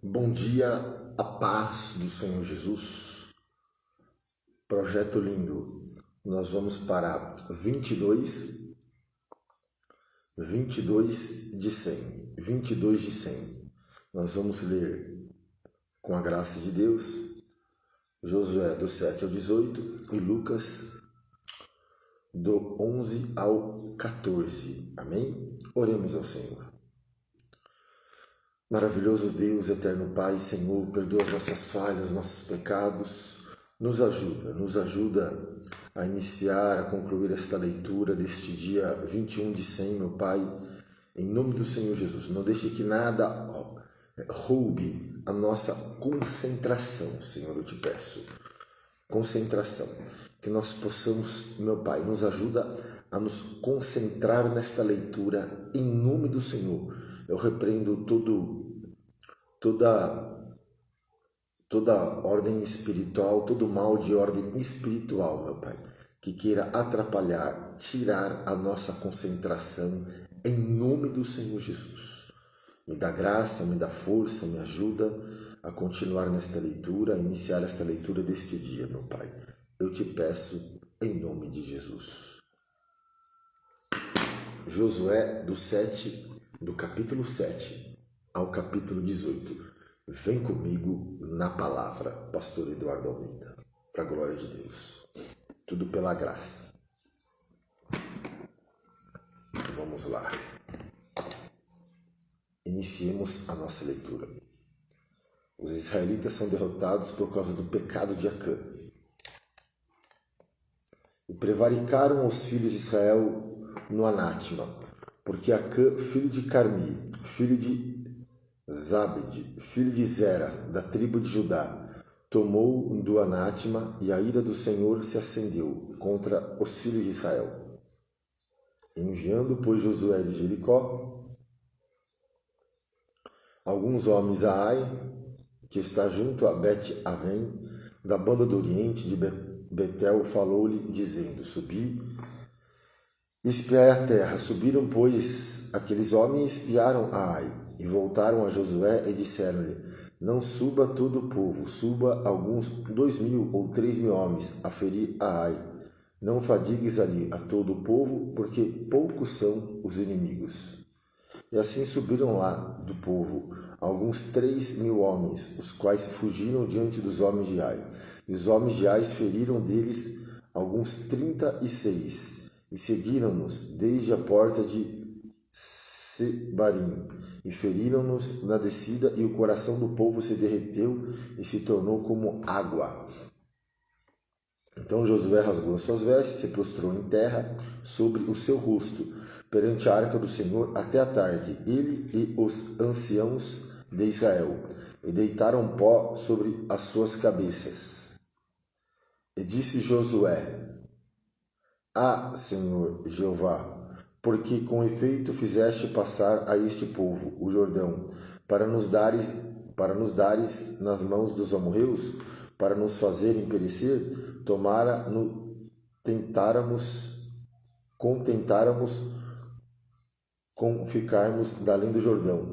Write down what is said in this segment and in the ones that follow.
Bom dia, a paz do Senhor Jesus. Projeto lindo. Nós vamos para 22 de 100. 22 de 100. Nós vamos ler, com a graça de Deus, Josué do 7 ao 18 e Lucas do 11 ao 14. Amém? Oremos ao Senhor. Maravilhoso Deus, eterno Pai, Senhor, perdoa as nossas falhas, nossos pecados, nos ajuda a iniciar, a concluir esta leitura deste dia 21 de 100, meu Pai, em nome do Senhor Jesus. Não deixe que nada roube a nossa concentração, Senhor, eu te peço. Concentração, que nós possamos, meu Pai, nos ajuda a nos concentrar nesta leitura, em nome do Senhor. Eu repreendo toda ordem espiritual, todo mal de ordem espiritual, meu Pai, que queira atrapalhar, tirar a nossa concentração, em nome do Senhor Jesus. Me dá graça, me dá força, me ajuda a continuar nesta leitura, a iniciar esta leitura deste dia, meu Pai. Eu te peço em nome de Jesus. Josué do capítulo 7 ao capítulo 18. Vem comigo na palavra, pastor Eduardo Almeida, para a glória de Deus. Tudo pela graça. Vamos lá. Iniciemos a nossa leitura. Os israelitas são derrotados por causa do pecado de Acã. E prevaricaram os filhos de Israel no anátema, porque Acã, filho de Carmi, filho de Zabed, filho de Zera, da tribo de Judá, tomou do anátema, e a ira do Senhor se acendeu contra os filhos de Israel. Enviando, pois, Josué de Jericó alguns homens a Ai, que está junto a Bet-Aven, da banda do oriente de Betel, falou-lhe, dizendo: Subi, espiai a terra. Subiram, pois, aqueles homens e espiaram a Ai, e voltaram a Josué e disseram-lhe: Não suba todo o povo, suba alguns 2.000 ou 3.000 homens a ferir a Ai. Não fadigues ali a todo o povo, porque poucos são os inimigos. E assim subiram lá do povo alguns 3.000 homens, os quais fugiram diante dos homens de Ai. E os homens de Ai feriram deles alguns 36, e seguiram-nos desde a porta de Sebarim, e feriram-nos na descida, e o coração do povo se derreteu e se tornou como água. Então Josué rasgou as suas vestes, se prostrou em terra sobre o seu rosto, perante a arca do Senhor até a tarde, ele e os anciãos de Israel, e deitaram pó sobre as suas cabeças. E disse Josué: Senhor Jeová, porque com efeito fizeste passar a este povo o Jordão, para nos dares nas mãos dos amorreus, para nos fazerem perecer, contentáramos com ficarmos da além do Jordão.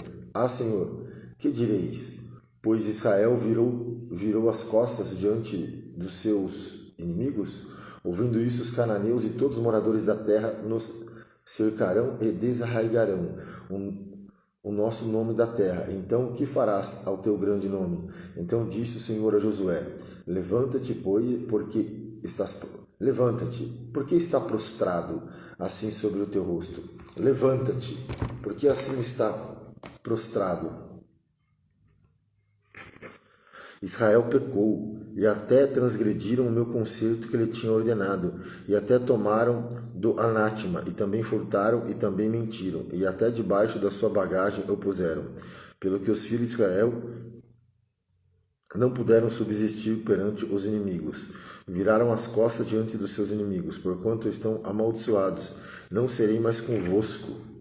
Senhor, que direis? Pois Israel virou as costas diante dos seus inimigos. Ouvindo isso, os cananeus e todos os moradores da terra nos cercarão e desarraigarão o nosso nome da terra. Então, que farás ao teu grande nome? Então disse o Senhor a Josué: Levanta-te, porque está prostrado assim sobre o teu rosto. Levanta-te, porque assim está prostrado. Israel pecou, e até transgrediram o meu concerto que lhe tinha ordenado, e até tomaram do anátema, e também furtaram, e também mentiram, e até debaixo da sua bagagem o puseram, pelo que os filhos de Israel não puderam subsistir perante os inimigos. Viraram as costas diante dos seus inimigos, porquanto estão amaldiçoados. Não serei mais convosco.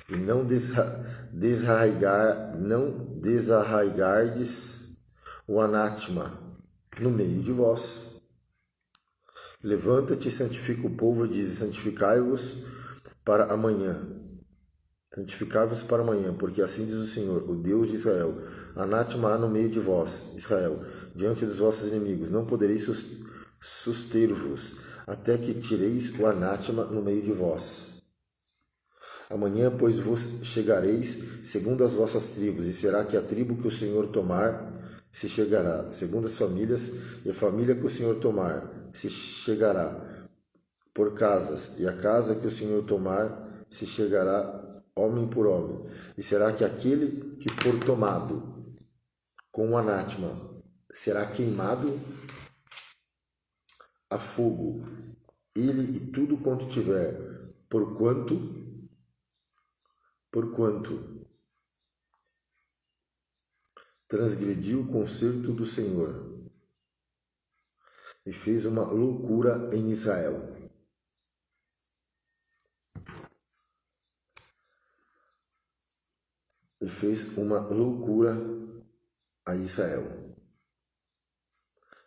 E não desarraigardes o anátema no meio de vós. Levanta-te e santifica o povo, e diz: santificai-vos para amanhã. santificai-vos para amanhã, porque assim diz o Senhor, o Deus de Israel: anátema há no meio de vós, Israel, diante dos vossos inimigos, não podereis suster-vos, até que tireis o anátema no meio de vós. Amanhã, pois, vos chegareis segundo as vossas tribos, e será que a tribo que o Senhor tomar se chegará, segundo as famílias, e a família que o Senhor tomar se chegará por casas, e a casa que o Senhor tomar se chegará homem por homem. E será que aquele que for tomado com o anátema será queimado a fogo, ele e tudo quanto tiver, porquanto transgrediu o concerto do Senhor e fez uma loucura em Israel. E fez uma loucura a Israel.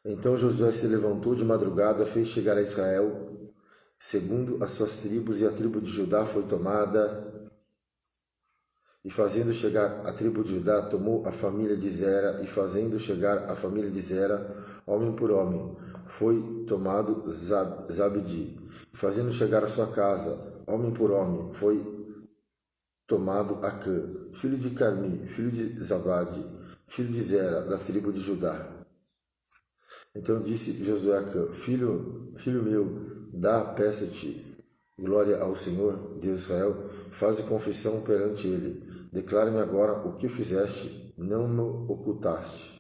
Então Josué se levantou de madrugada, fez chegar a Israel, segundo as suas tribos, e a tribo de Judá foi tomada. E fazendo chegar a tribo de Judá, tomou a família de Zera, e fazendo chegar a família de Zera, homem por homem, foi tomado Zabdi. E fazendo chegar a sua casa, homem por homem, foi tomado Acã, filho de Carmi, filho de Zabade, filho de Zera, da tribo de Judá. Então disse Josué a Acã: filho meu, peço-te glória ao Senhor, Deus de Israel, faze confissão perante ele. Declara-me agora o que fizeste, não me ocultaste.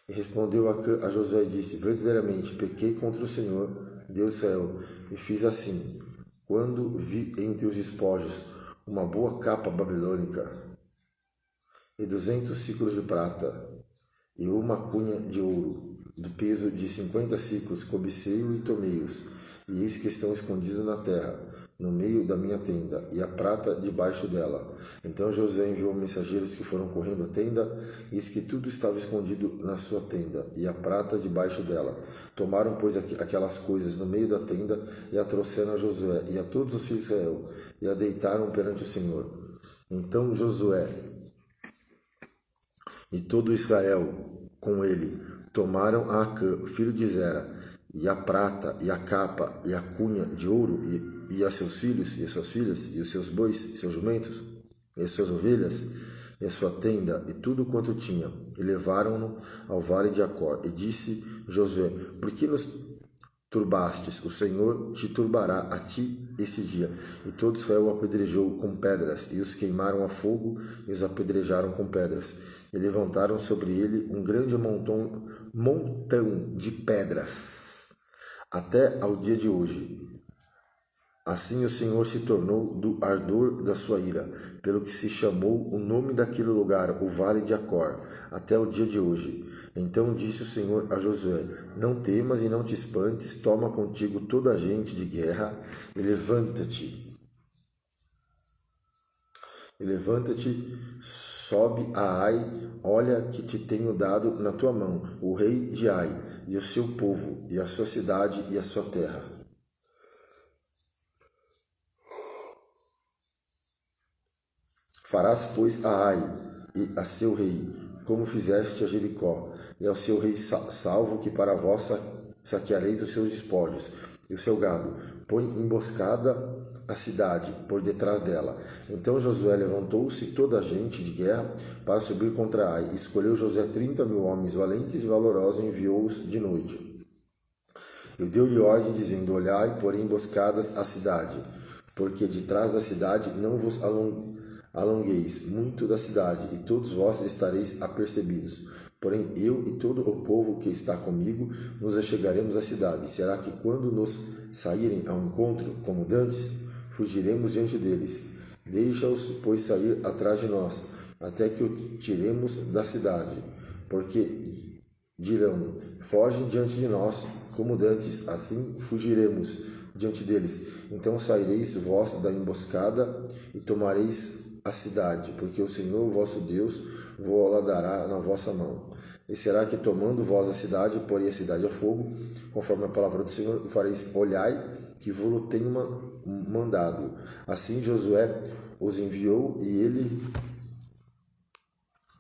E respondeu Acã a Josué e disse: verdadeiramente pequei contra o Senhor, Deus de Israel, e fiz assim, quando vi entre os despojos uma boa capa babilônica, e 200 ciclos de prata, e uma cunha de ouro, do peso de 50 ciclos, cobicei-o e tomei-os, e eis que estão escondidos na terra, no meio da minha tenda, e a prata debaixo dela. Então Josué enviou mensageiros que foram correndo à tenda, e eis que tudo estava escondido na sua tenda, e a prata debaixo dela. Tomaram, pois, aquelas coisas no meio da tenda, e a trouxeram a Josué e a todos os filhos de Israel, e a deitaram perante o Senhor. Então Josué e todo Israel com ele tomaram a Acã, filho de Zera, e a prata, e a capa, e a cunha de ouro, e a seus filhos, e a suas filhas, e os seus bois, e seus jumentos, e as suas ovelhas, e a sua tenda, e tudo quanto tinha, e levaram-no ao vale de Acor. E disse Josué: por que nos turbastes? O Senhor te turbará a ti esse dia. E todo Israel o apedrejou com pedras, e os queimaram a fogo, e os apedrejaram com pedras. E levantaram sobre ele um grande montão de pedras, até ao dia de hoje. Assim o Senhor se tornou do ardor da sua ira, pelo que se chamou o nome daquele lugar, o Vale de Acor, até o dia de hoje. Então disse o Senhor a Josué: não temas e não te espantes, toma contigo toda a gente de guerra, e levanta-te. Sobe a Ai, olha que te tenho dado na tua mão o rei de Ai, e o seu povo, e a sua cidade e a sua terra. Farás, pois, a Ai e a seu rei, como fizeste a Jericó, e ao seu rei salvo, que para vós saqueareis os seus despojos e o seu gado. Põe emboscada a cidade por detrás dela. Então Josué levantou-se toda a gente de guerra para subir contra Ai. Escolheu Josué 30.000 homens valentes e valorosos e enviou-os de noite. E deu-lhe ordem, dizendo: olhai, porém emboscadas a cidade, porque de trás da cidade não vos alongueis muito da cidade, e todos vós estareis apercebidos. Porém eu e todo o povo que está comigo nos achegaremos à cidade. Será que quando nos saírem ao encontro, como dantes, fugiremos diante deles? Deixa-os, pois, sair atrás de nós, até que o tiremos da cidade. Porque dirão: fogem diante de nós, como dantes, assim fugiremos diante deles. Então saireis vós da emboscada e tomareis a cidade, porque o Senhor vosso Deus vos dará na vossa mão. E será que, tomando vós a cidade, porei a cidade a fogo, conforme a palavra do Senhor, e fareis: olhai, que vos tenho mandado. Assim Josué os enviou e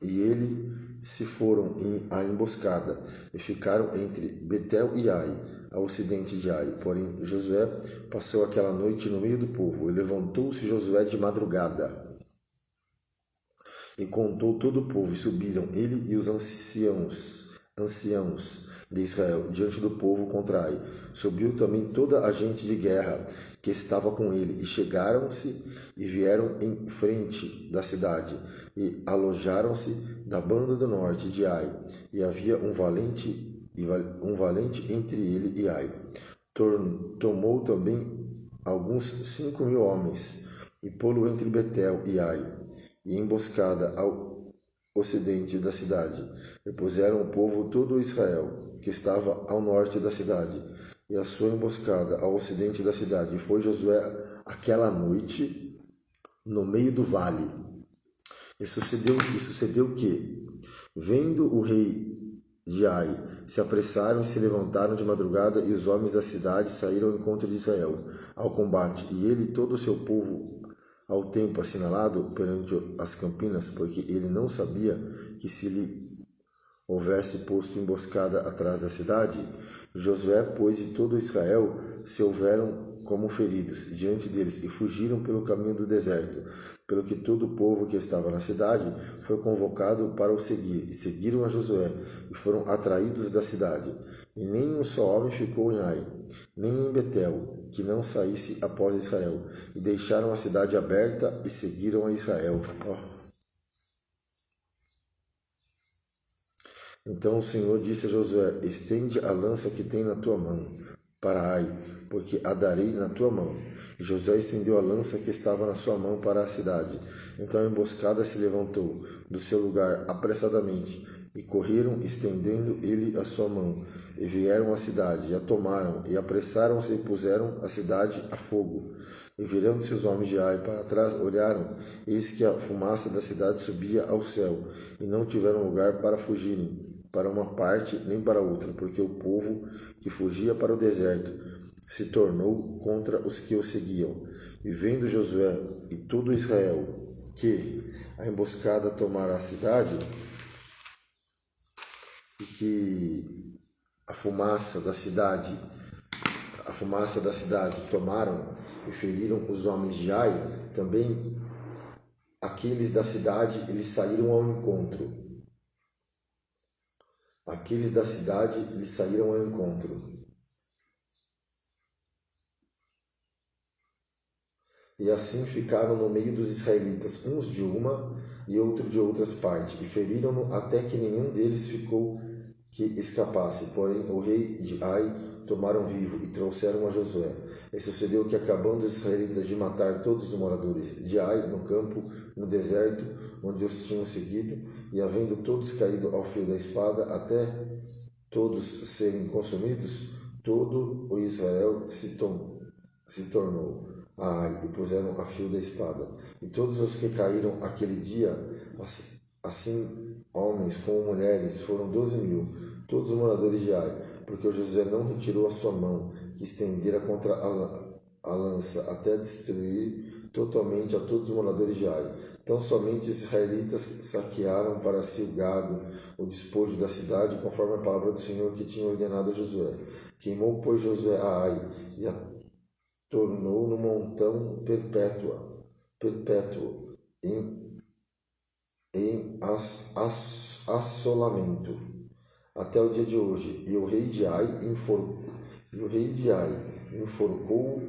ele se foram à emboscada e ficaram entre Betel e Ai, ao ocidente de Ai. Porém Josué passou aquela noite no meio do povo, e levantou-se Josué de madrugada e contou todo o povo, e subiram ele e os anciãos de Israel diante do povo contra Ai. Subiu também toda a gente de guerra que estava com ele, e chegaram-se e vieram em frente da cidade, e alojaram-se da banda do norte de Ai, e havia um valente entre ele e Ai. Tomou também alguns 5.000 homens, e pô-lo entre Betel e Ai, e emboscada ao ocidente da cidade, e puseram o povo todo Israel, que estava ao norte da cidade, e a sua emboscada ao ocidente da cidade. E foi Josué aquela noite no meio do vale. E sucedeu que, vendo o rei de Ai, se apressaram e se levantaram de madrugada, e os homens da cidade saíram ao encontro de Israel ao combate, e ele e todo o seu povo ao tempo assinalado perante as campinas, porque ele não sabia que se lhe houvesse posto emboscada atrás da cidade. Josué, pois, e todo Israel se houveram como feridos diante deles, e fugiram pelo caminho do deserto, pelo que todo o povo que estava na cidade foi convocado para o seguir, e seguiram a Josué, e foram atraídos da cidade. E nem um só homem ficou em Ai, nem em Betel, que não saísse após Israel, e deixaram a cidade aberta e seguiram a Israel. Então o Senhor disse a Josué: estende a lança que tem na tua mão para Ai, porque a darei na tua mão. E Josué estendeu a lança que estava na sua mão para a cidade. Então a emboscada se levantou do seu lugar apressadamente, e correram, estendendo ele a sua mão, e vieram à cidade, e a tomaram, e apressaram-se e puseram a cidade a fogo. E virando-se os homens de Ai para trás, olharam, eis que a fumaça da cidade subia ao céu, e não tiveram lugar para fugirem para uma parte nem para outra, porque o povo que fugia para o deserto se tornou contra os que o seguiam. E vendo Josué e todo Israel que a emboscada tomara a cidade, e que a fumaça da cidade tomaram e feriram os homens de Ai, também aqueles da cidade eles saíram ao encontro. Aqueles da cidade lhe saíram ao encontro. E assim ficaram no meio dos israelitas, uns de uma e outro de outras partes, e feriram-no até que nenhum deles ficou que escapasse. Porém o rei de Ai tomaram vivo e trouxeram a Josué. E sucedeu que, acabando os israelitas de matar todos os moradores de Ai no campo, no deserto, onde os tinham seguido, e havendo todos caído ao fio da espada, até todos serem consumidos, todo o Israel se tornou a Ai, e puseram a fio da espada. E todos os que caíram aquele dia, assim homens como mulheres, foram 12.000, todos os moradores de Ai, porque o Josué não retirou a sua mão, que estendera contra a lança, até destruir totalmente a todos os moradores de Ai. Então somente os israelitas saquearam para si o gado, o despojo da cidade, conforme a palavra do Senhor que tinha ordenado a Josué. Queimou, pois, Josué a Ai, e a tornou no montão perpétuo, em assolamento, até o dia de hoje. E o rei de Ai enforcou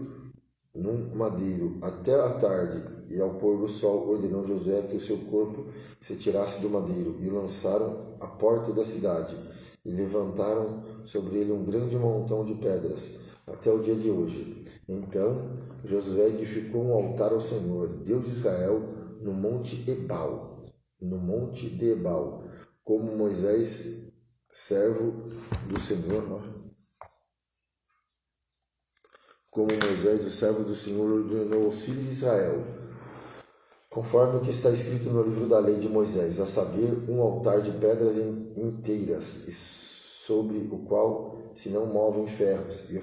num madeiro até a tarde, e ao pôr do sol ordenou Josué que o seu corpo se tirasse do madeiro, e o lançaram à porta da cidade, e levantaram sobre ele um grande montão de pedras, até o dia de hoje. Então Josué edificou um altar ao Senhor, Deus de Israel, no monte de Ebal, como Moisés, servo do Senhor, como Moisés, o servo do Senhor, ordenou aos filhos de Israel, conforme o que está escrito no livro da lei de Moisés, a saber, um altar de pedras inteiras, e sobre o qual se não movem ferros, e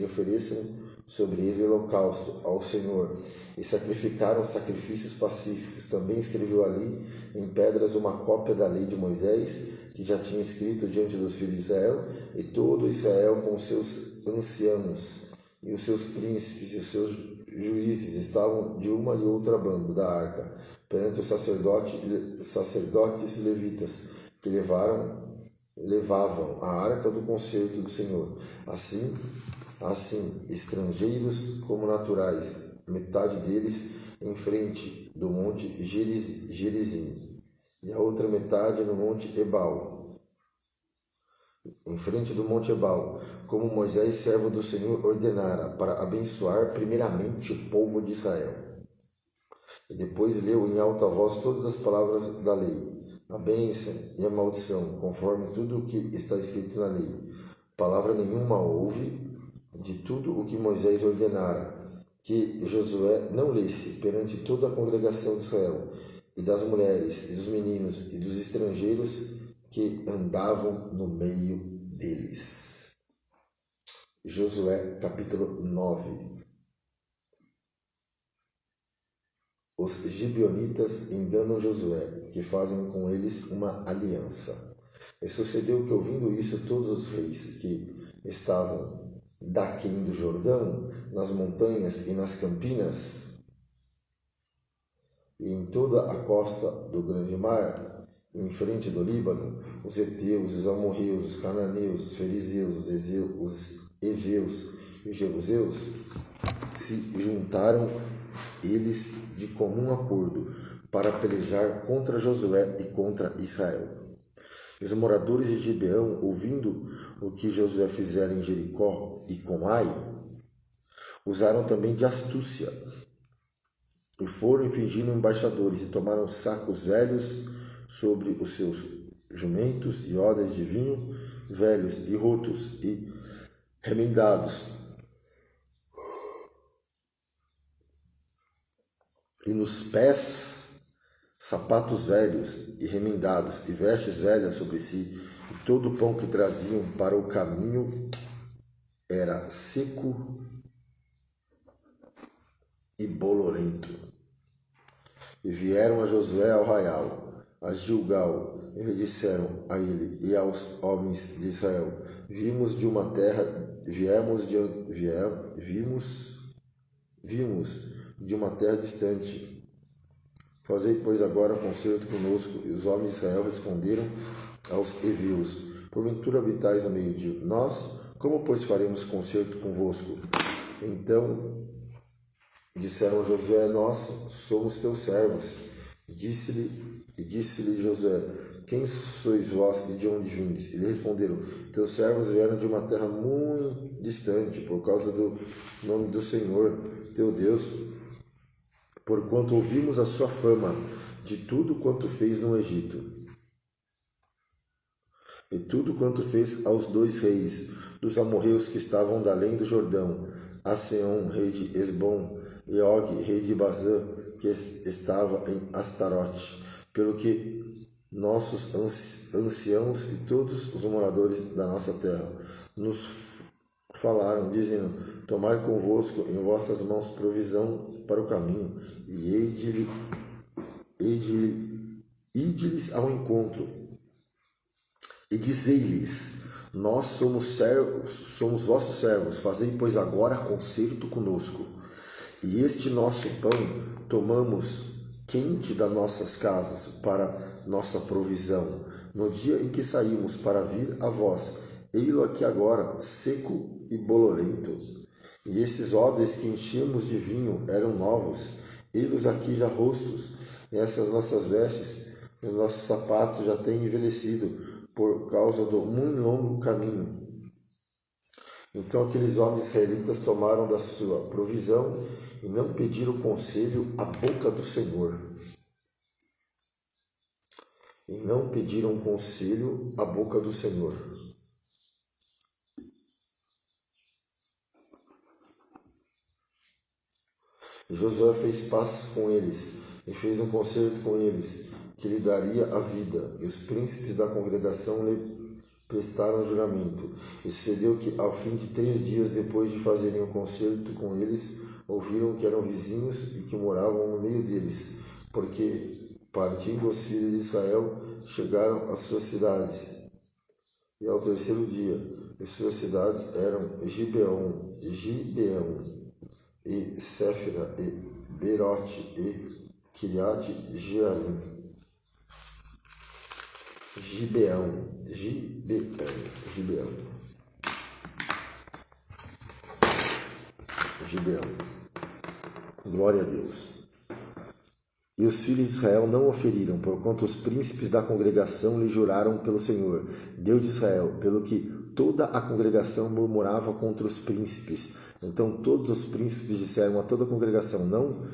ofereçam sobre ele holocausto ao Senhor, e sacrificaram sacrifícios pacíficos. Também escreveu ali em pedras uma cópia da lei de Moisés, que já tinha escrito diante dos filhos de Israel, e todo Israel com os seus anciãos, e os seus príncipes, e os seus juízes estavam de uma e outra banda da arca, perante os sacerdotes e levitas, que levavam a arca do concerto do Senhor. Assim, estrangeiros como naturais, metade deles em frente do monte Gerizim, e a outra metade no monte Ebal, em frente do monte Ebal, como Moisés, servo do Senhor, ordenara, para abençoar primeiramente o povo de Israel. E depois leu em alta voz todas as palavras da lei, a bênção e a maldição, conforme tudo o que está escrito na lei. Palavra nenhuma houve de tudo o que Moisés ordenara, que Josué não lesse perante toda a congregação de Israel, e das mulheres, e dos meninos, e dos estrangeiros que andavam no meio deles. Josué capítulo 9. Os gibeonitas enganam Josué, que fazem com eles uma aliança. E sucedeu que, ouvindo isso, todos os reis que estavam daquém do Jordão, nas montanhas e nas campinas, e em toda a costa do grande mar, em frente do Líbano, os heteus, os amorreus, os cananeus, os fariseus, os heveus e os jebuseus, se juntaram eles de comum acordo para pelejar contra Josué e contra Israel. Os moradores de Gibeão, ouvindo o que Josué fizera em Jericó e com Ai, usaram também de astúcia, e foram fingindo embaixadores, e tomaram sacos velhos sobre os seus jumentos, e odres de vinho velhos, e rotos, e remendados, e nos pés sapatos velhos e remendados, e vestes velhas sobre si, e todo o pão que traziam para o caminho era seco e bolorento. E vieram a Josué ao arraial, a Gilgal, e lhe disseram a ele e aos homens de Israel: Vimos de uma terra distante. Fazei, pois, agora concerto conosco. E os homens de Israel responderam aos heveus: Porventura habitais no meio de nós? Como, pois, faremos concerto convosco? Então disseram a Josué: Nós somos teus servos. Disse-lhe Josué: Quem sois vós e de onde vindes? E lhe responderam: Teus servos vieram de uma terra muito distante, por causa do nome do Senhor, teu Deus, porquanto ouvimos a sua fama de tudo quanto fez no Egito, e tudo quanto fez aos dois reis dos amorreus que estavam da além do Jordão, a Seom, rei de Esbom, e Og, rei de Bazã, que estava em Astarote, pelo que nossos anciãos e todos os moradores da nossa terra nos falaram, dizendo: Tomai convosco em vossas mãos provisão para o caminho, e ide-lhes ao encontro, e dizei-lhes: Nós somos vossos servos, fazei, pois, agora concerto conosco. E este nosso pão tomamos quente das nossas casas para nossa provisão, no dia em que saímos para vir a vós. Ei-lo aqui agora, seco e bolorento. E esses odres que enchíamos de vinho eram novos, ei-los aqui já rostos, e essas nossas vestes, os nossos sapatos já têm envelhecido, por causa do muito longo caminho. Então aqueles homens israelitas tomaram da sua provisão e não pediram conselho à boca do Senhor. E não pediram conselho à boca do Senhor. E Josué fez paz com eles e fez um concerto com eles, que lhe daria a vida. E os príncipes da congregação lhe prestaram juramento. E sucedeu que, ao fim de 3 dias depois de fazerem o concerto com eles, ouviram que eram vizinhos e que moravam no meio deles, porque, partindo os filhos de Israel, chegaram às suas cidades. E ao 3º dia, as suas cidades eram Gibeão, e Séfira, e Berote, e Kiriat Jearim. Gibeão. Glória a Deus. E os filhos de Israel não o feriram, porquanto os príncipes da congregação lhe juraram pelo Senhor, Deus de Israel, pelo que toda a congregação murmurava contra os príncipes. Então todos os príncipes disseram a toda a congregação: Não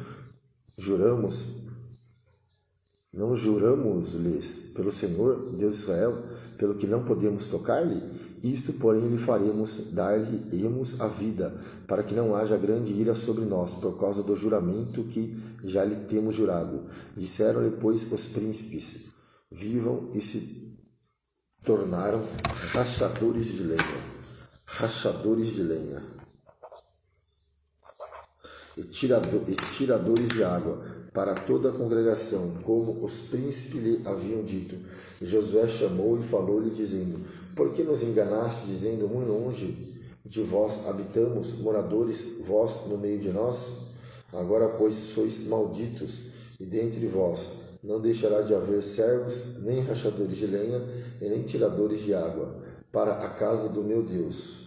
juramos-lhes pelo Senhor, Deus de Israel, pelo que não podemos tocar-lhe? Isto, porém, lhe faremos, dar-lhe-emos a vida, para que não haja grande ira sobre nós, por causa do juramento que já lhe temos jurado. Disseram-lhe, pois, os príncipes: Vivam, e se tornaram rachadores de lenha, e tiradores de água para toda a congregação, como os príncipes lhe haviam dito. E Josué chamou e falou-lhe, dizendo: Por que nos enganaste, dizendo: Muito longe de vós habitamos, moradores vós no meio de nós? Agora, pois, sois malditos, e dentre vós não deixará de haver servos, nem rachadores de lenha, e nem tiradores de água, para a casa do meu Deus.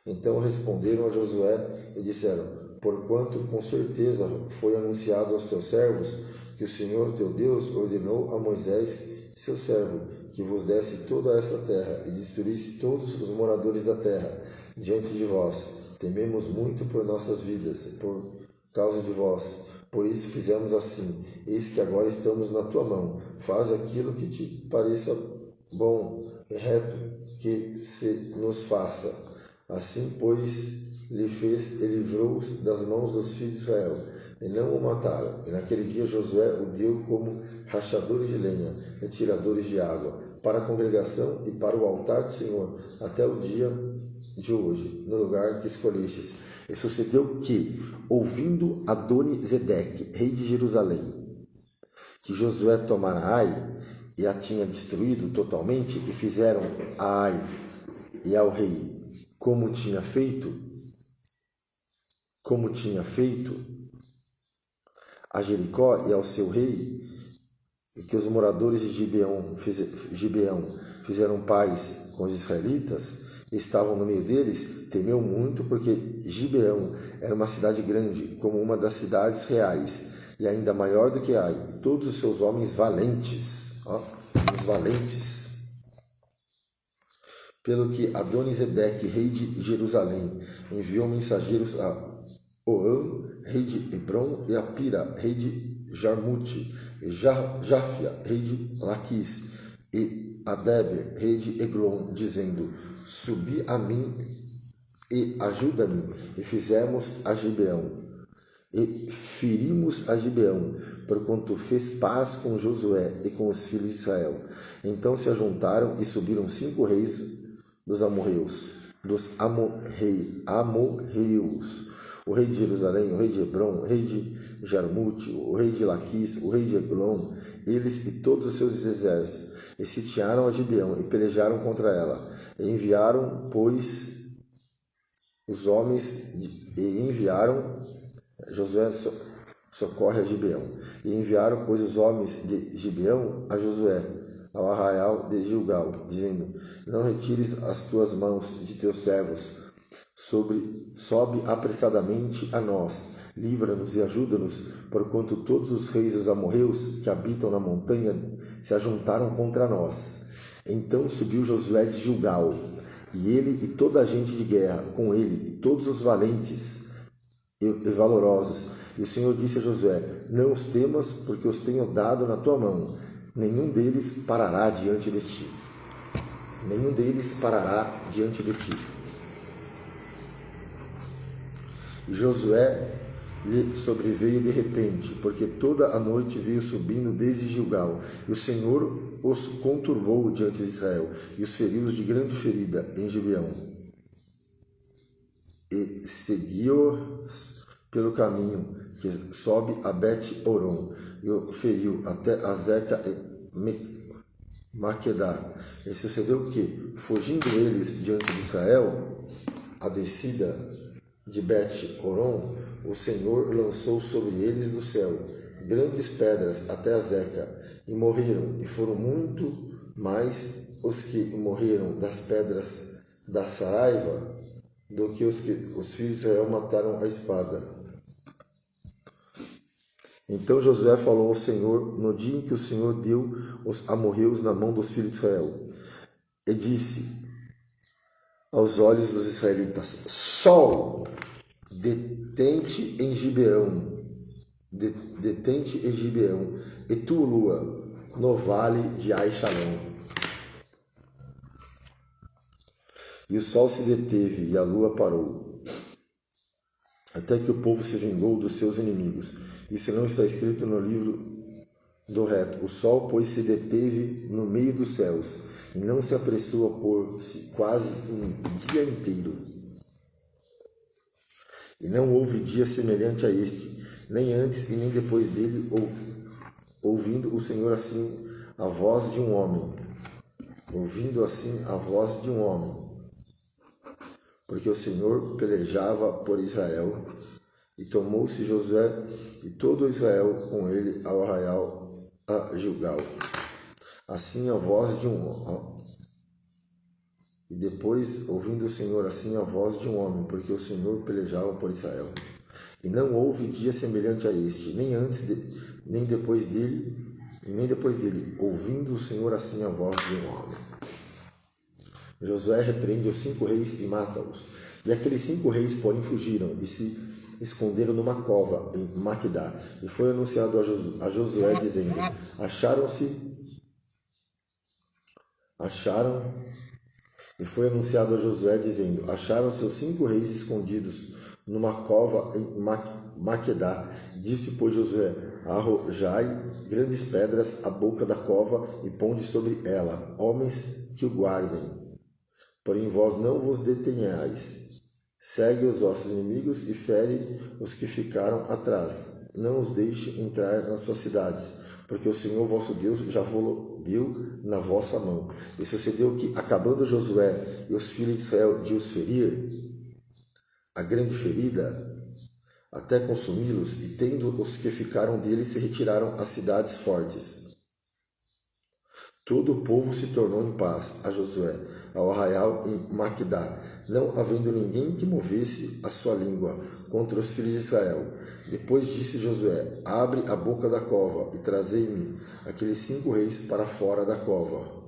Então responderam a Josué e disseram: Porquanto com certeza foi anunciado aos teus servos que o Senhor teu Deus ordenou a Moisés, seu servo, que vos desse toda essa terra e destruísse todos os moradores da terra diante de vós. Tememos muito por nossas vidas, por causa de vós. Por isso fizemos assim. Eis que agora estamos na tua mão. Faz aquilo que te pareça bom e reto que se nos faça. Assim, pois, lhe fez e livrou-os das mãos dos filhos de Israel, e não o mataram. E naquele dia Josué o deu como rachadores de lenha e tiradores de água, para a congregação e para o altar do Senhor, até o dia de hoje, no lugar que escolhestes. E sucedeu que, ouvindo Adoni-Zedeque, rei de Jerusalém, que Josué tomara Ai, e a tinha destruído totalmente, e fizeram a Ai e ao rei como tinha feito a Jericó e ao seu rei, e que os moradores de Gibeão fizeram paz com os israelitas, estavam no meio deles, temeu muito, porque Gibeão era uma cidade grande, como uma das cidades reais, e ainda maior do que Ai, todos os seus homens valentes, Pelo que Adoni-Zedeque, rei de Jerusalém, enviou mensageiros a Oam, rei de Hebron, e a Pira, rei de Jarmute, e Jáfia, rei de Laquis, e a Deber, rei de Eglon, dizendo: Subi a mim e ajuda-me. E fizemos a Gibeão, e ferimos a Gibeão, porquanto fez paz com Josué e com os filhos de Israel. Então se ajuntaram e subiram 5 reis dos amorreus, o rei de Jerusalém, o rei de Hebron, o rei de Jarmute, o rei de Laquis, o rei de Eglon, eles e todos os seus exércitos, e sitiaram a Gibeão e pelejaram contra ela. E enviaram, pois, os homens, Josué socorre a Gibeão. E enviaram, pois, os homens de Gibeão a Josué, ao arraial de Gilgal, dizendo: Não retires as tuas mãos de teus servos, sobe apressadamente a nós, livra-nos e ajuda-nos, porquanto todos os reis dos amorreus que habitam na montanha se ajuntaram contra nós. Então subiu Josué de Gilgal, e ele e toda a gente de guerra, com ele, e todos os valentes e valorosos. E o Senhor disse a Josué: Não os temas, porque os tenho dado na tua mão. Nenhum deles parará diante de ti. E Josué lhe sobreveio de repente, porque toda a noite veio subindo desde Gilgal, e o Senhor os conturbou diante de Israel, e os feriu de grande ferida em Gibeão. E seguiu-os pelo caminho que sobe a Bet-Oron, e o feriu até Azeca e Maquedá. E sucedeu que, fugindo eles diante de Israel, a descida de Bet-Oron, o Senhor lançou sobre eles do céu grandes pedras até Azeca, e morreram, e foram muito mais os que morreram das pedras da Saraiva do que os filhos de Israel mataram a espada. Então Josué falou ao Senhor no dia em que o Senhor deu os amorreus na mão dos filhos de Israel, e disse aos olhos dos israelitas: Sol, detente em Gibeão, e tu, lua, no vale de Ai-Shalom. E o sol se deteve e a lua parou, até que o povo se vingou dos seus inimigos. Isso não está escrito no livro do reto. O sol, pois, se deteve no meio dos céus, e não se apressou a pôr-se quase um dia inteiro. E não houve dia semelhante a este, nem antes e nem depois dele, ouvindo o Senhor assim a voz de um homem. Porque o Senhor pelejava por Israel, e tomou-se Josué e todo Israel com ele ao arraial a Gilgal. Assim a voz de um homem. E depois, ouvindo o Senhor assim a voz de um homem, porque o Senhor pelejava por Israel. E não houve dia semelhante a este, nem depois dele, ouvindo o Senhor assim a voz de um homem. Josué repreende os 5 reis e mata-os. E aqueles 5 reis, porém, fugiram e se esconderam numa cova em Maquedá. E foi anunciado a Josué, dizendo: Acharam-se os 5 reis escondidos numa cova em Maquedá. Disse, pois, Josué: Arrojai grandes pedras à boca da cova e ponde sobre ela homens que o guardem. Porém vós não vos detenhais. Segue os vossos inimigos e fere os que ficaram atrás. Não os deixe entrar nas suas cidades, porque o Senhor vosso Deus já vos deu na vossa mão. E sucedeu que, acabando Josué e os filhos de Israel de os ferir, a grande ferida, até consumi-los, e tendo os que ficaram deles se retiraram às cidades fortes. Todo o povo se tornou em paz a Josué, ao arraial em Maquedá, não havendo ninguém que movesse a sua língua contra os filhos de Israel. Depois disse Josué: Abre a boca da cova e trazei-me aqueles 5 reis para fora da cova.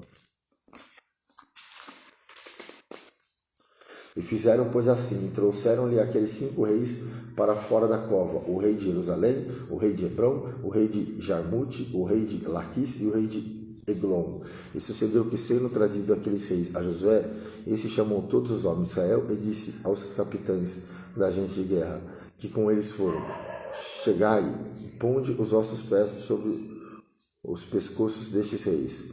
E fizeram, pois, assim, e trouxeram-lhe aqueles 5 reis para fora da cova: o rei de Jerusalém, o rei de Hebrom, o rei de Jarmute, o rei de Laquis e o rei de Eglon. E sucedeu que, sendo trazido aqueles reis a Josué, esse chamou todos os homens de Israel e disse aos capitães da gente de guerra, que com eles foram: Chegai e ponde os vossos pés sobre os pescoços destes reis.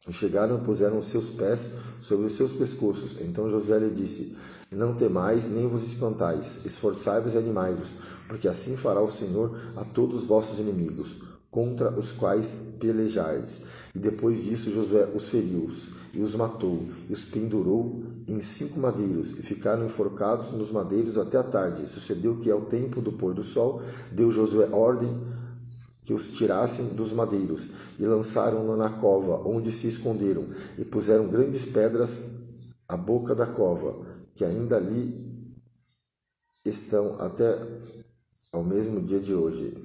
E chegaram e puseram os seus pés sobre os seus pescoços. Então Josué lhe disse: Não temais, nem vos espantais, esforçai-vos e animai-vos, porque assim fará o Senhor a todos os vossos inimigos, contra os quais pelejares. E depois disso Josué os feriu e os matou, e os pendurou em 5 madeiros, e ficaram enforcados nos madeiros até a tarde. E sucedeu que, ao tempo do pôr do sol, deu Josué ordem que os tirassem dos madeiros, e lançaram-no na cova, onde se esconderam, e puseram grandes pedras à boca da cova, que ainda ali estão até ao mesmo dia de hoje.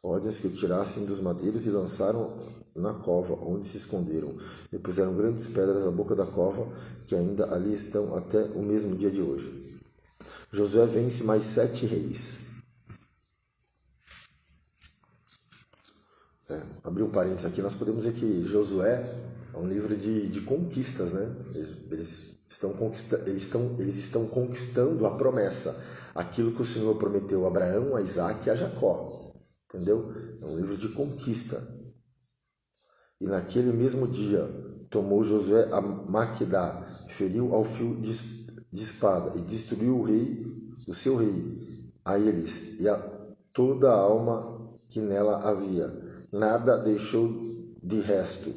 Ordens que o tirassem dos madeiros e lançaram na cova, onde se esconderam, e puseram grandes pedras à boca da cova, que ainda ali estão até o mesmo dia de hoje. Josué vence mais 7 reis. Abrir um parênteses aqui, nós podemos ver que Josué é um livro de conquistas, né? Eles Eles estão conquistando a promessa, aquilo que o Senhor prometeu a Abraão, a Isaac e a Jacó. Entendeu? É um livro de conquista. E naquele mesmo dia tomou Josué a Maquedá, feriu ao fio de espada e destruiu o seu rei, a eles e a toda a alma que nela havia. Nada deixou de resto.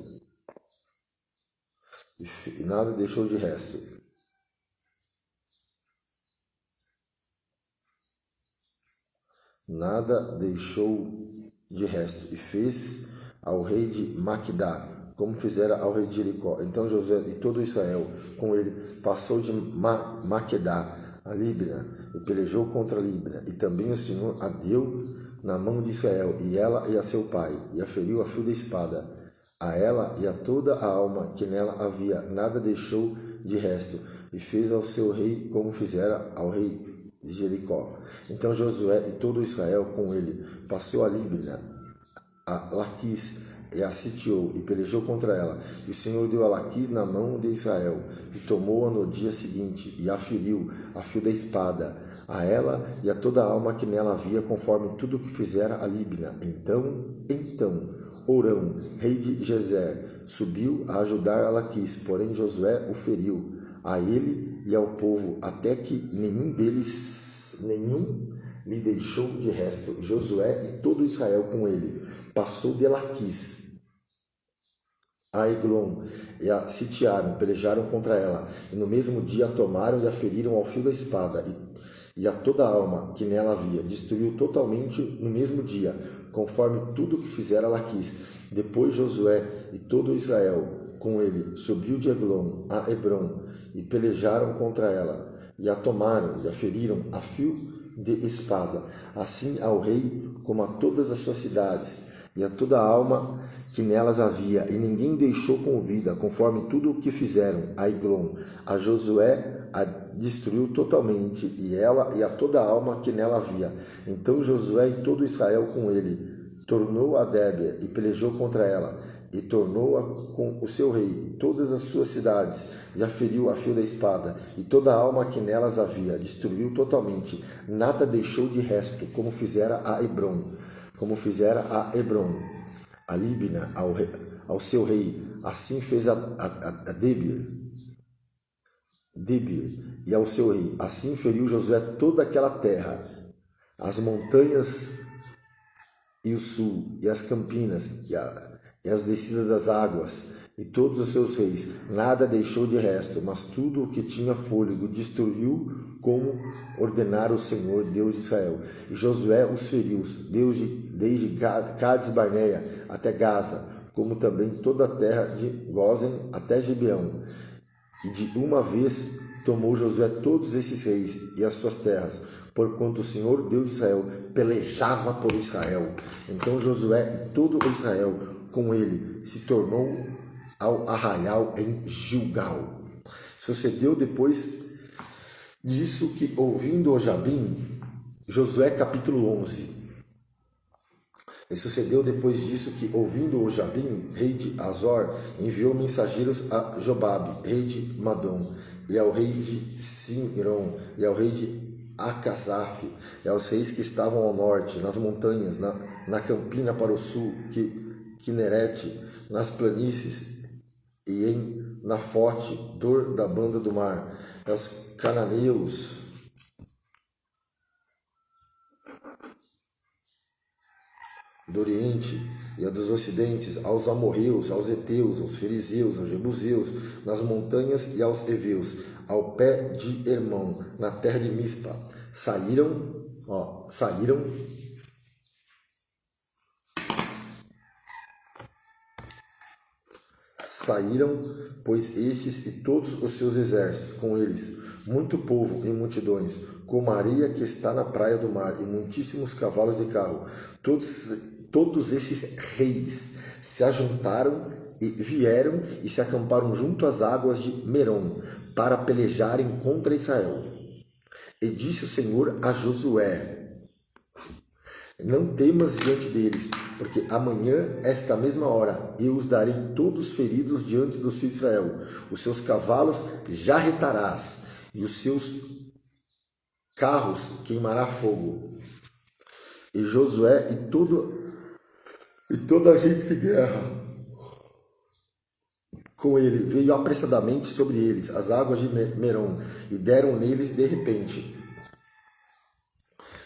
Nada deixou de resto. Nada deixou de resto. E fez ao rei de Maquedá, como fizera ao rei de Jericó. Então Josué e todo Israel com ele passou de Maquedá a Líbina e pelejou contra Líbina. E também o Senhor a deu na mão de Israel, e ela e a seu pai, e a feriu a fio da espada. A ela e a toda a alma que nela havia, nada deixou de resto, e fez ao seu rei como fizera ao rei de Jericó. Então Josué e todo Israel com ele passou a Líbina, a Laquis, e a sitiou e pelejou contra ela. E o Senhor deu a Laquis na mão de Israel, e tomou-a no dia seguinte, e a feriu a fio da espada, a ela e a toda a alma que nela havia, conforme tudo o que fizera a Líbina. Então, Orão, rei de Gezer, subiu a ajudar a Laquis, porém Josué o feriu, a ele e ao povo, até que nenhum lhe deixou de resto. Josué e todo Israel com ele passou de Laquis a Eglon, e a sitiaram, pelejaram contra ela, e no mesmo dia a tomaram e a feriram ao fio da espada, e a toda a alma que nela havia, destruiu totalmente no mesmo dia, conforme tudo que fizera Laquis. Depois Josué e todo Israel com ele subiu de Eglon a Hebron, e pelejaram contra ela, e a tomaram e a feriram a fio de espada, assim ao rei como a todas as suas cidades, e a toda a alma que nelas havia, e ninguém deixou com vida, conforme tudo o que fizeram a Eglon. A Josué a destruiu totalmente, e ela e a toda a alma que nela havia. Então Josué e todo Israel com ele tornou a Débir e pelejou contra ela, e tornou-a com o seu rei e todas as suas cidades, e a feriu a fio da espada, e toda a alma que nelas havia, destruiu totalmente, nada deixou de resto, como fizera a Hebron, a Líbina, ao seu rei. Assim fez a Debir, e ao seu rei. Assim feriu Josué toda aquela terra, as montanhas e o sul, e as campinas, e as descidas das águas, e todos os seus reis. Nada deixou de resto, mas tudo o que tinha fôlego destruiu, como ordenara o Senhor, Deus de Israel. E Josué os feriu, desde Cades Barneia até Gaza, como também toda a terra de Gósen até Gibeão. E de uma vez tomou Josué todos esses reis e as suas terras, porquanto o Senhor, Deus de Israel, pelejava por Israel. Então Josué e todo Israel com ele se tornou ao arraial em Gilgal. Sucedeu depois disso que, ouvindo o Jabim, Josué capítulo 11. E sucedeu depois disso que, ouvindo o Jabim, rei de Azor, enviou mensageiros a Jobabe, rei de Madom, e ao rei de Sinron, e ao rei de Acasaf, e aos reis que estavam ao norte, nas montanhas, na campina para o sul, Quinerete, nas planícies, e na forte dor da banda do mar, e aos cananeus, do Oriente e a dos Ocidentes, aos amorreus, aos heteus, aos fariseus, aos jebuseus, nas montanhas e aos heveus, ao pé de Hermão, na terra de Mispa. Saíram, pois estes e todos os seus exércitos, com eles, muito povo e multidões, como a areia que está na praia do mar, e muitíssimos cavalos de carro. Todos esses reis se ajuntaram e vieram e se acamparam junto às águas de Merom, para pelejarem contra Israel. E disse o Senhor a Josué, Não temas diante deles, porque amanhã, esta mesma hora, eu os darei todos feridos diante dos filhos de Israel. Os seus cavalos jarretarás, e os seus carros queimará fogo. E Josué e toda a gente de guerra com ele veio apressadamente sobre eles as águas de Merom, e deram neles de repente.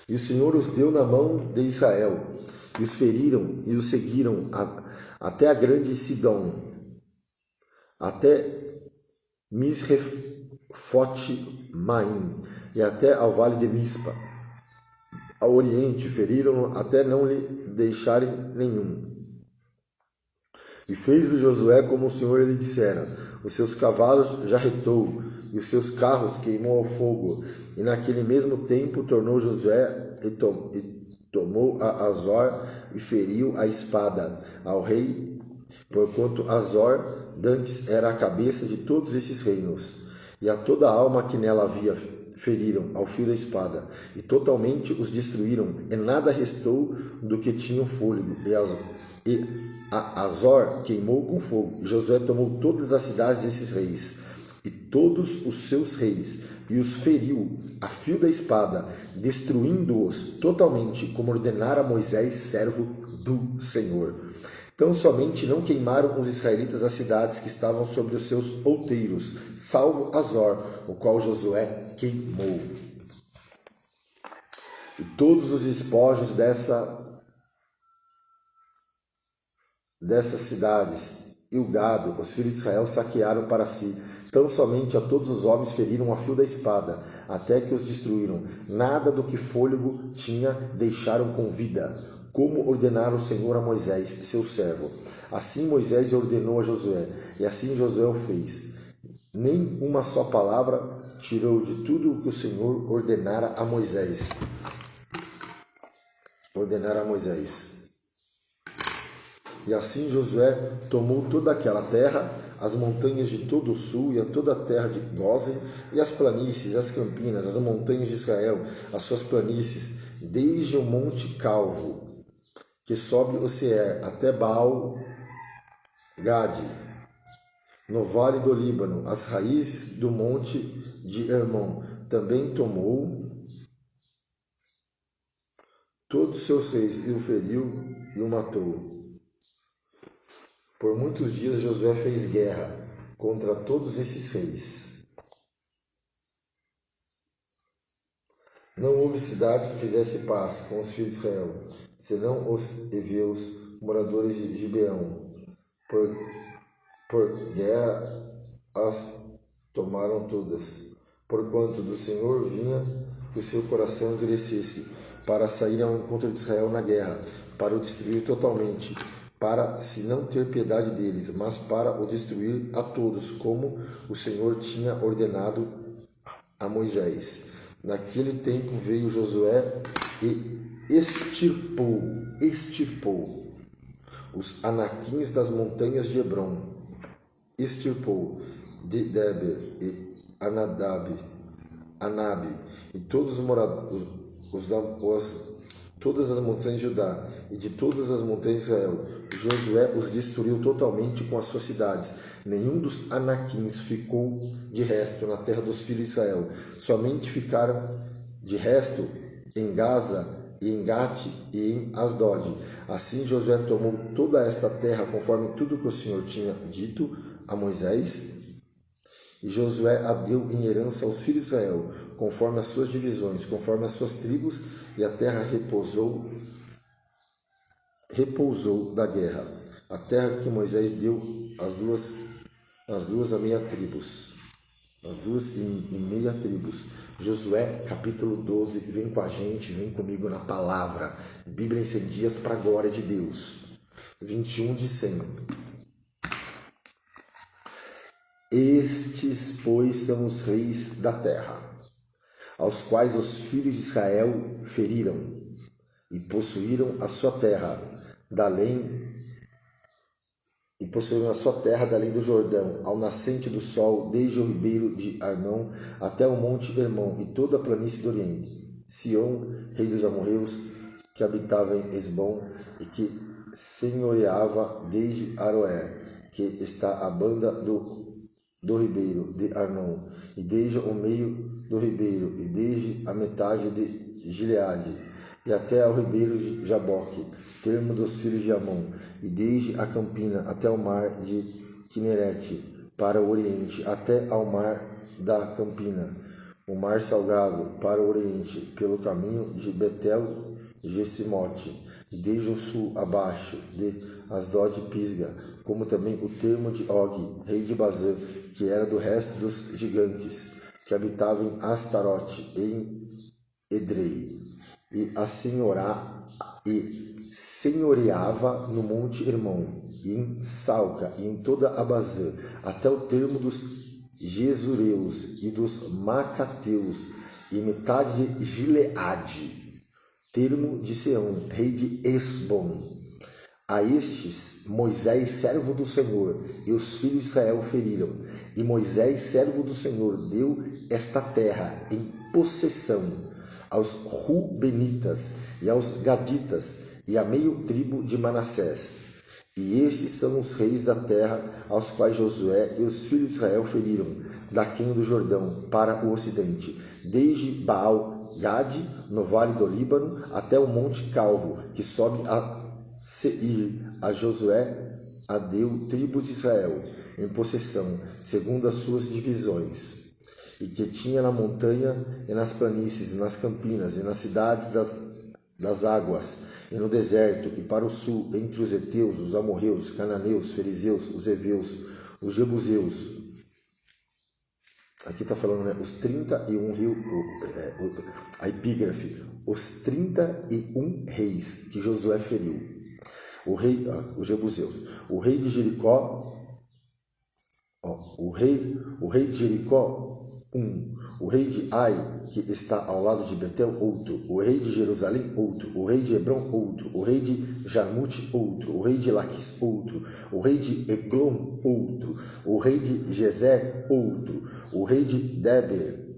E o Senhor os deu na mão de Israel, e os feriram e os seguiram até a grande Sidom, até Misrefote-Maim, e até ao vale de Mispa. Ao oriente feriram-no até não lhe deixarem nenhum. E fez-lhe Josué como o Senhor lhe dissera. Os seus cavalos jarretou, e os seus carros queimou ao fogo. E naquele mesmo tempo tornou Josué e tomou a Azor e feriu a espada ao rei, porquanto Azor dantes era a cabeça de todos esses reinos. E a toda a alma que nela havia feriram ao fio da espada, e totalmente os destruíram, e nada restou do que tinham fôlego. E a Azor queimou com fogo, e Josué tomou todas as cidades desses reis, e todos os seus reis, e os feriu a fio da espada, destruindo-os totalmente, como ordenara Moisés, servo do Senhor. Tão somente não queimaram os israelitas as cidades que estavam sobre os seus outeiros, salvo Azor, o qual Josué queimou. E todos os despojos dessas cidades e o gado, os filhos de Israel saquearam para si. Tão somente a todos os homens feriram a fio da espada, até que os destruíram. Nada do que fôlego tinha deixaram com vida, como ordenara o Senhor a Moisés, seu servo. Assim Moisés ordenou a Josué, e assim Josué o fez. Nem uma só palavra tirou de tudo o que o Senhor ordenara a Moisés. E assim Josué tomou toda aquela terra, as montanhas de todo o sul, e a toda a terra de Gósen, e as planícies, as campinas, as montanhas de Israel, as suas planícies, desde o monte Calvo, que sobe o Seir, até Baal-Gade, no vale do Líbano, as raízes do monte de Hermon. Também tomou todos os seus reis, e o feriu e o matou. Por muitos dias Josué fez guerra contra todos esses reis. Não houve cidade que fizesse paz com os filhos de Israel, senão os heveus, moradores de Gibeão. Por guerra as tomaram todas, porquanto do Senhor vinha que o seu coração endurecesse, para sair ao encontro de Israel na guerra, para o destruir totalmente, para se não ter piedade deles, mas para o destruir a todos, como o Senhor tinha ordenado a Moisés. Naquele tempo veio Josué e extirpou os anaquins das montanhas de Hebron. Extirpou de Deber e Anabe e todos os moradores, todas as montanhas de Judá e de todas as montanhas de Israel. Josué os destruiu totalmente com as suas cidades. Nenhum dos anaquins ficou de resto na terra dos filhos de Israel. Somente ficaram de resto em Gaza e em Gate e em Asdod. Assim Josué tomou toda esta terra conforme tudo que o Senhor tinha dito a Moisés. E Josué a deu em herança aos filhos de Israel, conforme as suas divisões, conforme as suas tribos, e a terra repousou da guerra. A terra que Moisés deu às duas e meia tribos. Josué, capítulo 12, vem com a gente, vem comigo na palavra. Bíblia em 100 dias para a glória de Deus. 21 de 100. Estes, pois, são os reis da terra, aos quais os filhos de Israel feriram, e possuíram a sua terra da além do Jordão, ao nascente do sol, desde o ribeiro de Arnon até o monte Hermon, e toda a planície do Oriente. Sião, rei dos amorreus, que habitava em Esbom e que senhoreava desde Aroer, que está à banda do ribeiro de Arnon, e desde o meio do ribeiro, e desde a metade de Gileade, e até ao ribeiro de Jaboque, termo dos filhos de Amon, e desde a campina até o mar de Quinerete, para o oriente, até ao mar da campina, o mar salgado, para o oriente, pelo caminho de Betel e Gesimote, e desde o sul abaixo de Asdod e Pisga, como também o termo de Og, rei de Bazã, que era do resto dos gigantes, que habitavam em Astarote, em Edrei, e senhoreava no monte Hermon, e em Salca, e em toda a Bazã, até o termo dos Jesureus e dos Macateus, e metade de Gileade, termo de Seom, rei de Esbom. A estes Moisés, servo do Senhor, e os filhos de Israel feriram. E Moisés, servo do Senhor, deu esta terra em possessão aos Rubenitas e aos Gaditas e a meio tribo de Manassés. E estes são os reis da terra aos quais Josué e os filhos de Israel feriram, daquém do Jordão, para o ocidente, desde Baal-Gade, no vale do Líbano, até o monte Calvo, que sobe a Seir. A Josué a deu tribo de Israel em possessão, segundo as suas divisões, e que tinha na montanha e nas planícies, e nas campinas, e nas cidades das águas, e no deserto, e para o sul, entre os heteus, os amorreus, os cananeus, os fariseus, os heveus, os jebuseus. Aqui está falando, né, os 31 rios, a epígrafe, os 31 reis que Josué feriu. Os jebuseus. O rei de Jericó, o rei de Jericó, o rei de Ai, que está ao lado de Betel, outro, o rei de Jerusalém, outro, o rei de Hebron, outro, o rei de Jarmute, outro, o rei de Laquis, outro, o rei de Eglon, outro, o rei de Gezer, outro, o rei de Deber,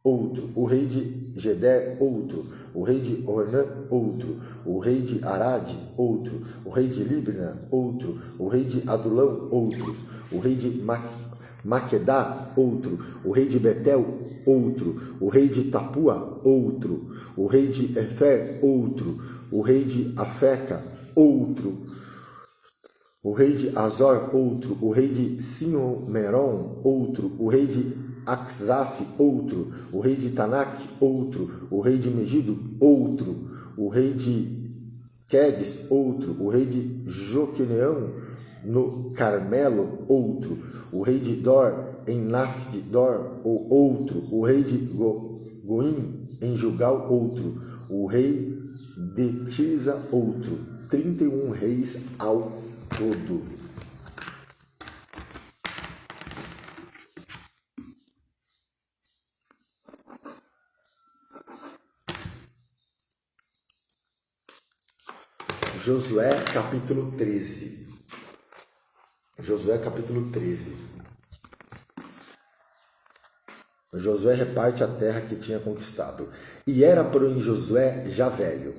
outro, o rei de Geder, outro, o rei de Ornã, outro, o rei de Arad, outro, o rei de Libna, outro, o rei de Adulão, outros, o rei de Maquedá, outro, o rei de Betel, outro, o rei de Tapua, outro, o rei de Efer, outro, o rei de Afeca, outro, o rei de Azor, outro, o rei de Sinhomeron, outro, o rei de Aksaf, outro, o rei de Tanak, outro, o rei de Megido, outro, o rei de Quedes, outro, o rei de Joqueneão, no Carmelo, outro, o rei de Dor, em Nafde Dor, outro, o rei de Goim, em Jugal, outro, o rei de Tirza, outro, 31 reis ao todo. Josué capítulo 13. Josué capítulo 13. Josué reparte a terra que tinha conquistado. E era, porém, Josué já velho,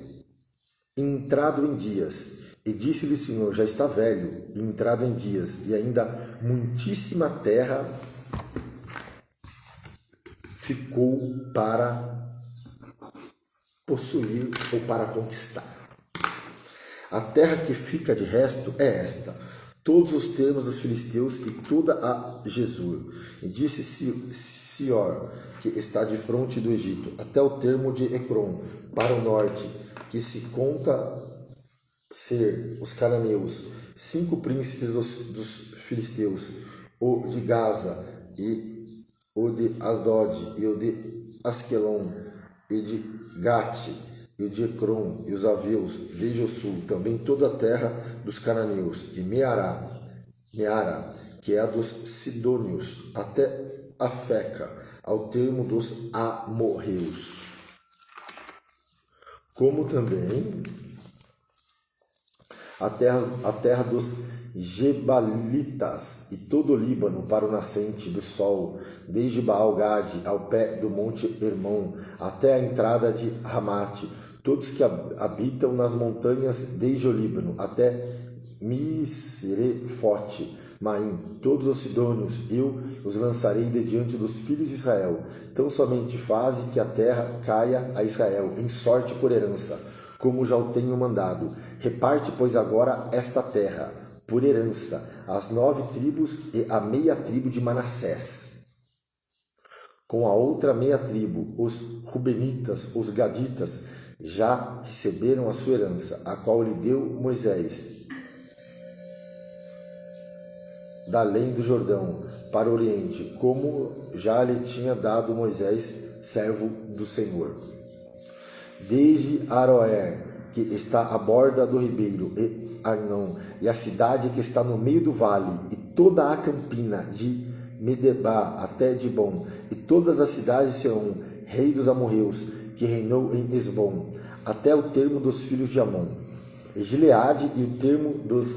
entrado em dias, e disse-lhe o Senhor: já está velho, e entrado em dias, e ainda muitíssima terra ficou para possuir ou para conquistar. A terra que fica de resto é esta: todos os termos dos filisteus e toda a Jesur. E disse Sior, que está de fronte do Egito, até o termo de Ecrom, para o norte, que se conta ser os cananeus, 5 príncipes dos filisteus, o de Gaza, e o de Asdod, e o de Asquelon, e de Gate, e o de Ecrom, e os aveus, desde o sul, também toda a terra dos cananeus, e Meara, que é a dos sidônios, até Afeca, ao termo dos amorreus. Como também a terra dos Gebalitas e todo o Líbano para o nascente do sol, desde Baal-Gade ao pé do monte Hermon, até a entrada de Ramate, todos que habitam nas montanhas desde o Líbano, até Misrefote, Maim, todos os sidônios, eu os lançarei de diante dos filhos de Israel. Tão somente faze que a terra caia a Israel em sorte por herança, como já o tenho mandado. Reparte, pois, agora esta terra por herança, as 9 tribos e a meia tribo de Manassés. Com a outra meia tribo, os Rubenitas, os Gaditas, já receberam a sua herança, a qual lhe deu Moisés, da além do Jordão, para o oriente, como já lhe tinha dado Moisés, servo do Senhor. Desde Aroer, que está à borda do ribeiro, e Arnon, e a cidade que está no meio do vale, e toda a campina de Medeba até Dibon, e todas as cidades de Seom, rei dos amorreus, que reinou em Esbom, até o termo dos filhos de Amon, e Gileade e o termo dos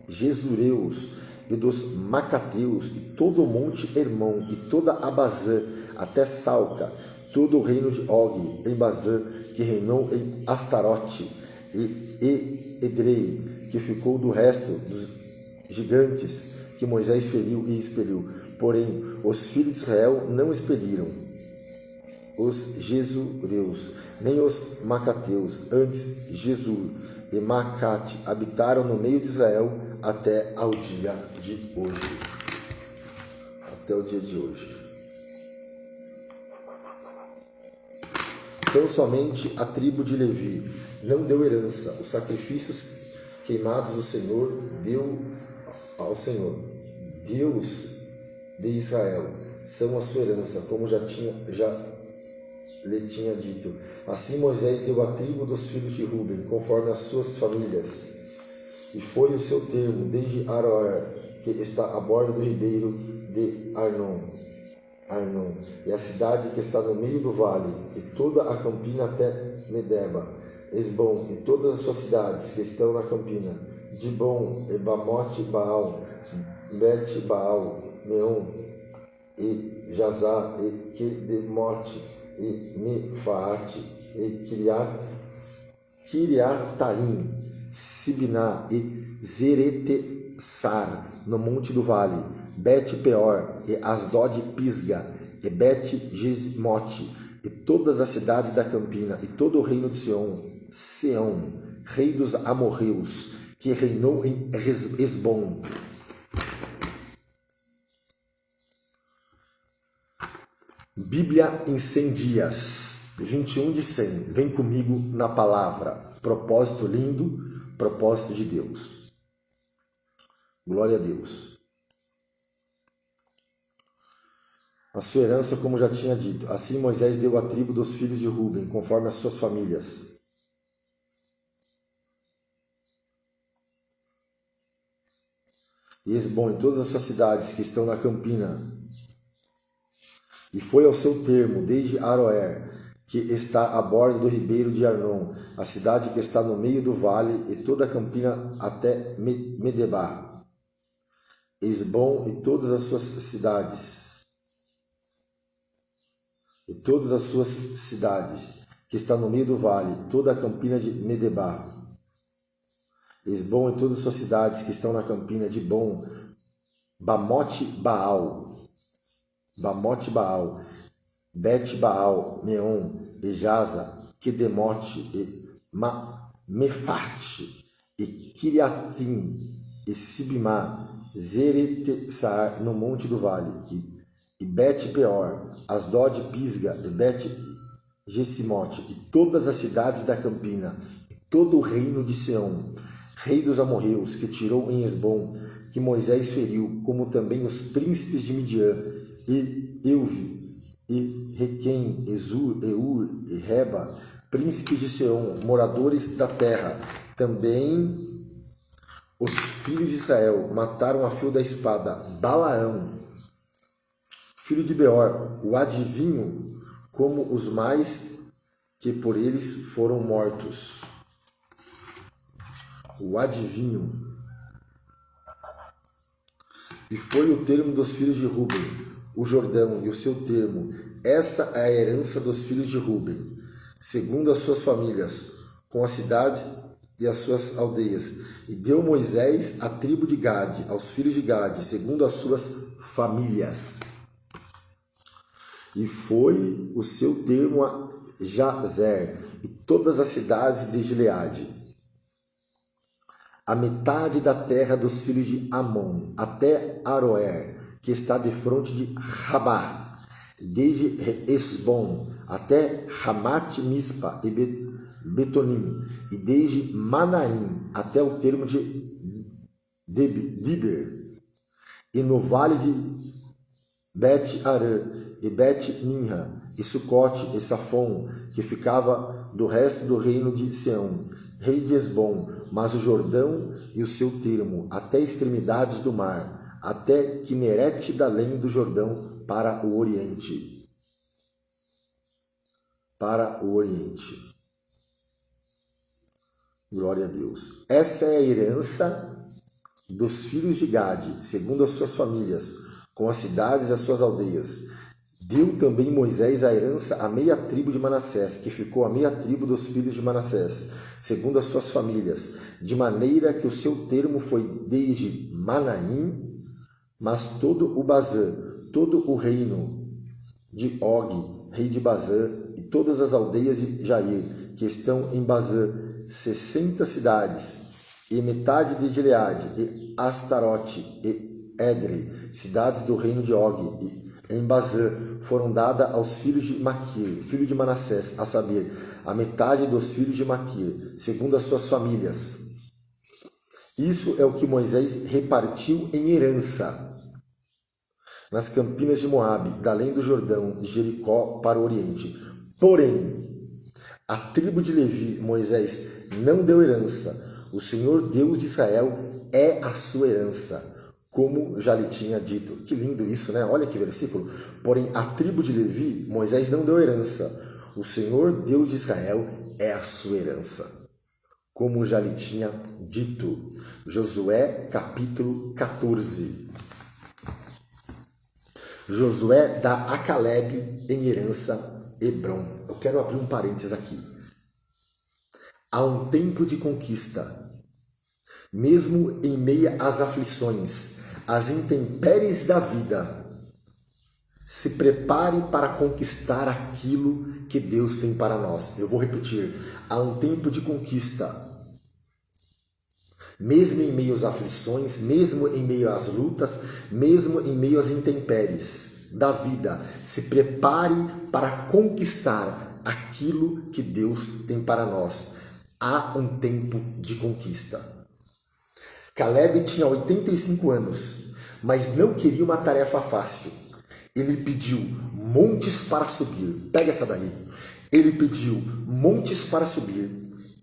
Jesureus e dos Macateus, e todo o monte Hermon, e toda a Bazã, até Salca, todo o reino de Og, em Bazã, que reinou em Astarote, e Edrei, que ficou do resto dos gigantes que Moisés feriu e expeliu. Porém, os filhos de Israel não expeliram os Jesureus, nem os Macateus, antes Jesur e Macate habitaram no meio de Israel até ao dia de hoje. Até o dia de hoje. Então somente a tribo de Levi não deu herança. Os sacrifícios queimados do Senhor deu ao Senhor, Deus de Israel, são a sua herança, como já lhe tinha dito. Assim Moisés deu a tribo dos filhos de Ruben, conforme as suas famílias, e foi o seu termo, desde Aroer, que está à borda do ribeiro de Arnon, e a cidade que está no meio do vale, e toda a campina até Medeba, Esbom, e todas as suas cidades que estão na campina, Dibon, e Bamote Baal, Bet Baal, Meon, e Jazá, e Kedemote, e Mefaate, e Kiriataim, Sibná e Zeretesar, no monte do vale, Bet-peor, e Asdod Pisga, e Bet-Jesmote, e todas as cidades da campina, e todo o reino de Seom, rei dos amorreus, que reinou em Esbom. Bíblia em 100 dias, 21 de 100. Vem comigo na palavra. Propósito lindo, propósito de Deus. Glória a Deus. A sua herança, como já tinha dito. Assim Moisés deu a tribo dos filhos de Ruben, conforme as suas famílias. E Esbom, em todas as suas cidades que estão na campina. E foi ao seu termo, desde Aroer, que está à borda do ribeiro de Arnon, a cidade que está no meio do vale, e toda a campina até Medeba. Esbom e todas as suas cidades. E todas as suas cidades, que está no meio do vale, toda a campina de Medeba. Esbom e todas as suas cidades, que estão na campina de Bom, Bamote Baal, Bet Baal, Meon, e Jaza, Kedemote, e Mefate, e Kiriatim, e Sibimá, Zeretesar, no monte do vale, e Bet-peor, Asdod Pisga, e Bet-Jesimote, e todas as cidades da campina, e todo o reino de Seom, rei dos amorreus, que tirou em Esbom, que Moisés feriu, como também os príncipes de Midian, e Euvi, e Requem, Ezur, Eur e Reba, príncipes de Seom, moradores da terra. Também os filhos de Israel mataram a fio da espada Balaão, filho de Beor, o adivinho, como os mais que por eles foram mortos. o adivinho. E foi o termo dos filhos de Ruben, o Jordão e o seu termo. Essa é a herança dos filhos de Ruben, segundo as suas famílias, com as cidades e as suas aldeias. E deu Moisés a tribo de Gade, aos filhos de Gade, segundo as suas famílias. E foi o seu termo a Jazer e todas as cidades de Gileade, a metade da terra dos filhos de Amon, até Aroer, que está de fronte de Rabá, desde Esbom até Hamat Mispa e Betonim, e desde Manaim até o termo de Diber, e no vale de Bet-Arã e Bet-Ninra, e Sucote e Safon, que ficava do resto do reino de Seom, rei de Esbom, mas o Jordão e o seu termo, até extremidades do mar, até Quinerete da além do Jordão, para o oriente. Para o oriente. Glória a Deus. Essa é a herança dos filhos de Gade, segundo as suas famílias, com as cidades e as suas aldeias. Deu também Moisés a herança à meia tribo de Manassés, que ficou a meia tribo dos filhos de Manassés, segundo as suas famílias, de maneira que o seu termo foi desde Manaim, mas todo o Bazã, todo o reino de Og, rei de Bazã, e todas as aldeias de Jair, que estão em Bazã, 60 cidades, e metade de Gileade, e Astarote, e Edrei, cidades do reino de Og, e em Bazã, foram dadas aos filhos de Maquir, filho de Manassés, a saber, a metade dos filhos de Maquir, segundo as suas famílias. Isso é o que Moisés repartiu em herança nas campinas de Moabe, da além do Jordão, de Jericó para o oriente. Porém, a tribo de Levi, Moisés, não deu herança. O Senhor Deus de Israel é a sua herança, como já lhe tinha dito. Que lindo isso, né? Olha que versículo. Porém, a tribo de Levi, Moisés não deu herança. O Senhor Deus de Israel é a sua herança, como já lhe tinha dito. Josué, capítulo 14. Josué dá a Calebe em herança Hebrom. Eu quero abrir um parênteses aqui. Há um tempo de conquista, mesmo em meio às aflições, às intempéries da vida. Se prepare para conquistar aquilo que Deus tem para nós. Eu vou repetir. Há um tempo de conquista, mesmo em meio às aflições, mesmo em meio às lutas, mesmo em meio às intempéries da vida. Se prepare para conquistar aquilo que Deus tem para nós. Há um tempo de conquista. Calebe tinha 85 anos, mas não queria uma tarefa fácil. Ele pediu montes para subir. Pega essa daí. Ele pediu montes para subir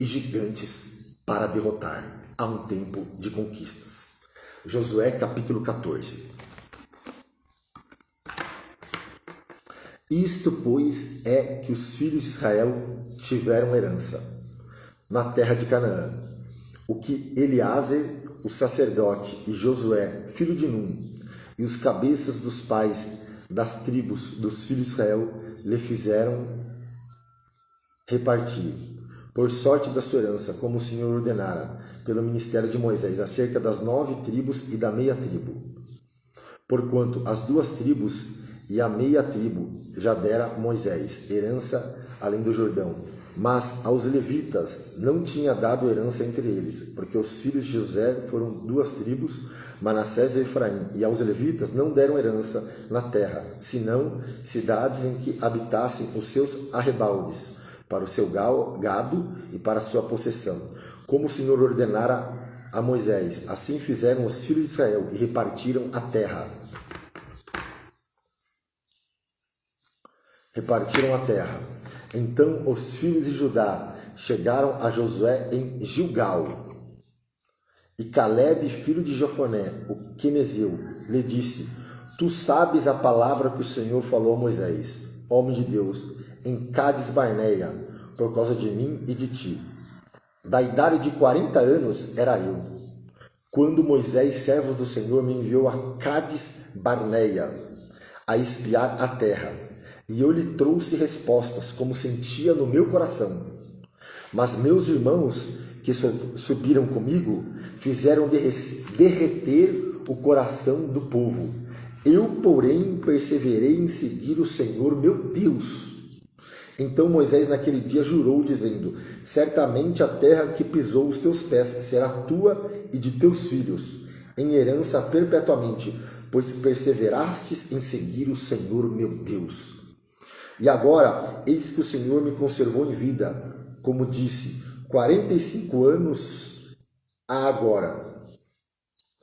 e gigantes para derrotar. Há um tempo de conquistas. Josué capítulo 14. Isto, pois, é que os filhos de Israel tiveram herança na terra de Canaã, o que Eliázer, o sacerdote, e Josué, filho de Num, e os cabeças dos pais das tribos dos filhos de Israel lhe fizeram repartir, por sorte da sua herança, como o Senhor ordenara, pelo ministério de Moisés, acerca das 9 tribos e da meia tribo. Porquanto as 2 tribos e a meia tribo já dera Moisés, herança além do Jordão. Mas aos levitas não tinha dado herança entre eles, porque os filhos de José foram 2 tribos, Manassés e Efraim, e aos levitas não deram herança na terra, senão cidades em que habitassem os seus arrebaldes, para o seu gado e para a sua possessão, como o Senhor ordenara a Moisés. Assim fizeram os filhos de Israel e repartiram a terra. Repartiram a terra. Então os filhos de Judá chegaram a Josué em Gilgal. E Calebe, filho de Jofoné, o quenezeu, lhe disse: Tu sabes a palavra que o Senhor falou a Moisés, homem de Deus, em Cades Barneia, por causa de mim e de ti. da idade de 40 anos era eu, quando Moisés, servo do Senhor, me enviou a Cádiz Barneia a espiar a terra, e eu lhe trouxe respostas como sentia no meu coração. Mas meus irmãos que subiram comigo fizeram derreter o coração do povo. Eu, porém, perseverei em seguir o Senhor meu Deus. Então Moisés naquele dia jurou, dizendo: certamente a terra que pisou os teus pés será tua e de teus filhos, em herança perpetuamente, pois perseverastes em seguir o Senhor meu Deus. E agora, eis que o Senhor me conservou em vida, como disse, 45 anos há agora,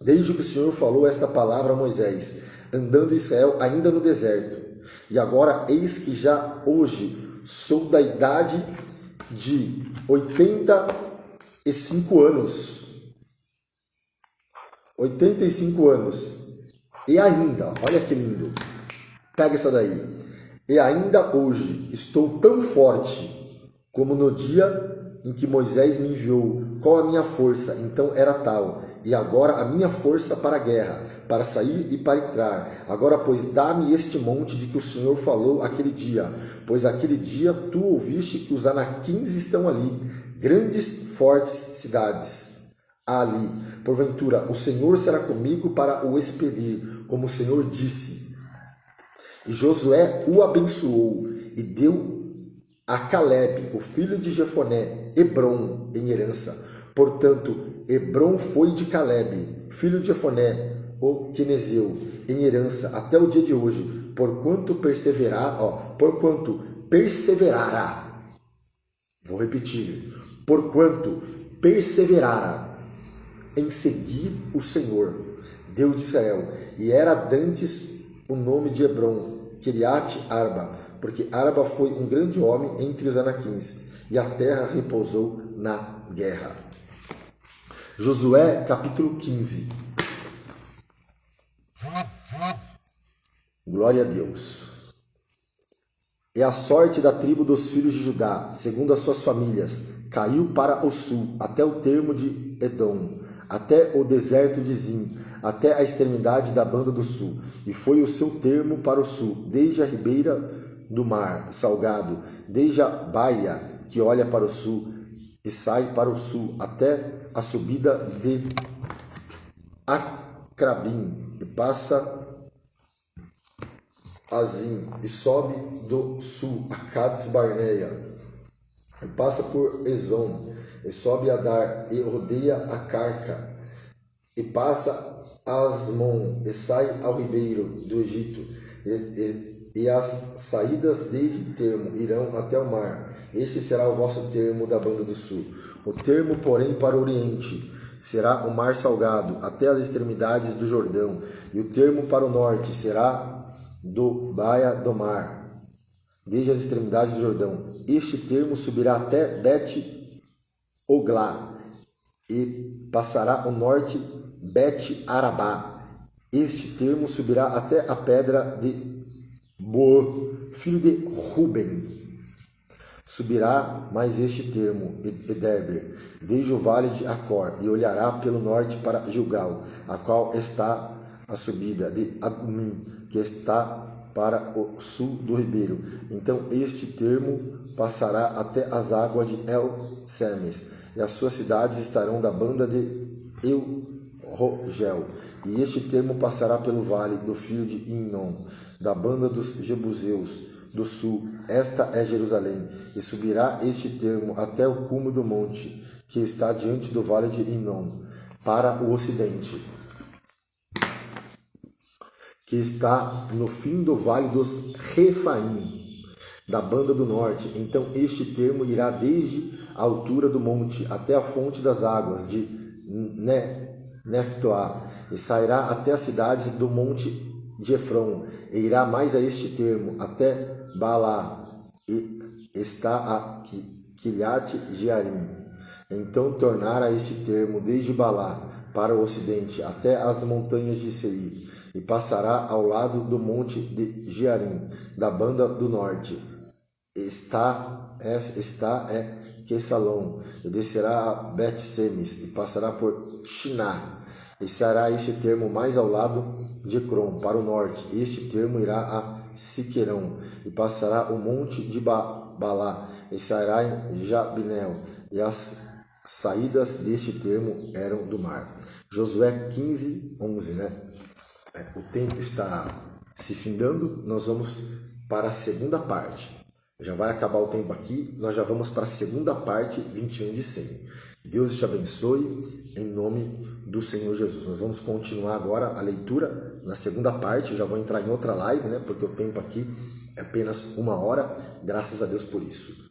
desde que o Senhor falou esta palavra a Moisés, andando Israel ainda no deserto. E agora, eis que já hoje sou da idade de 85 anos. 85 anos. E ainda, olha que lindo, pega essa daí. E ainda hoje estou tão forte como no dia em que Moisés me enviou. Qual a minha força? Então era tal. E agora a minha força para a guerra, para sair e para entrar. Agora, pois, dá-me este monte de que o Senhor falou aquele dia. Pois aquele dia tu ouviste que os anaquins estão ali, grandes, fortes cidades. Ali, porventura, o Senhor será comigo para o expelir, como o Senhor disse. E Josué o abençoou e deu a Calebe, o filho de Jefoné, Hebrom em herança. Portanto, Hebrom foi de Calebe, filho de Jefoné, o quenezeu, em herança até o dia de hoje, porquanto perseverará. Vou repetir. Porquanto perseverara em seguir o Senhor, Deus de Israel, e era dantes o nome de Hebrom, Kiriat Arba, porque Arba foi um grande homem entre os anaquins, e a terra repousou na guerra. Josué capítulo 15. Glória a Deus. E a sorte da tribo dos filhos de Judá, segundo as suas famílias, caiu para o sul, até o termo de Edom, até o deserto de Zim, até a extremidade da banda do sul, e foi o seu termo para o sul, desde a ribeira do mar salgado, desde a baía que olha para o sul e sai para o sul, até a subida de Acrabim, e passa Azim, e sobe do sul a Cádiz Barneia, e passa por Ezom, e sobe a Dar, e rodeia a Carca, e passa a Asmon, e sai ao ribeiro do Egito, e as saídas desde termo irão até o mar. Este será o vosso termo da banda do sul. O termo, porém, para o oriente será o mar salgado, até as extremidades do Jordão, e o termo para o norte será do baía do mar, desde as extremidades do Jordão. Este termo subirá até Bet-Oglá, e passará o norte Bet-Arabá. Este termo subirá até a pedra de Boa, filho de Ruben. Subirá mais este termo, Edeber, desde o vale de Acor, e olhará pelo norte para Gilgal, a qual está a subida de Adumim, que está para o sul do ribeiro. Então este termo passará até as águas de El-Semes, e as suas cidades estarão da banda de El-Rogel. E este termo passará pelo vale do filho de Innom, da banda dos Jebuseus do sul. Esta é Jerusalém. E subirá este termo até o cume do monte, que está diante do vale de Innom, para o ocidente, que está no fim do vale dos Refaim, da banda do norte. Então este termo irá desde a altura do monte até a fonte das águas de Neftoá, e sairá até as cidades do monte de Efron, e irá mais a este termo, até Baalá, e está a Kiriat Jearim. Então tornará a este termo desde Baalá para o ocidente, até as montanhas de Seir, e passará ao lado do monte de Jearim, da banda do norte. Quesalom, e descerá a Bet-Semes, e passará por Shiná, e será este termo mais ao lado de Ecrom, para o norte. Este termo irá a Siquerão, e passará o monte de Balá, e sairá em Jabneel, e as saídas deste termo eram do mar. Josué 15, 11, né? O tempo está se findando, nós vamos para a segunda parte. Já vai acabar o tempo aqui, nós já vamos para a segunda parte, 21 de 100. Deus te abençoe, em nome do Senhor Jesus. Nós vamos continuar agora a leitura na segunda parte, eu já vou entrar em outra live, né? Porque o tempo aqui é apenas 1 hora, graças a Deus por isso.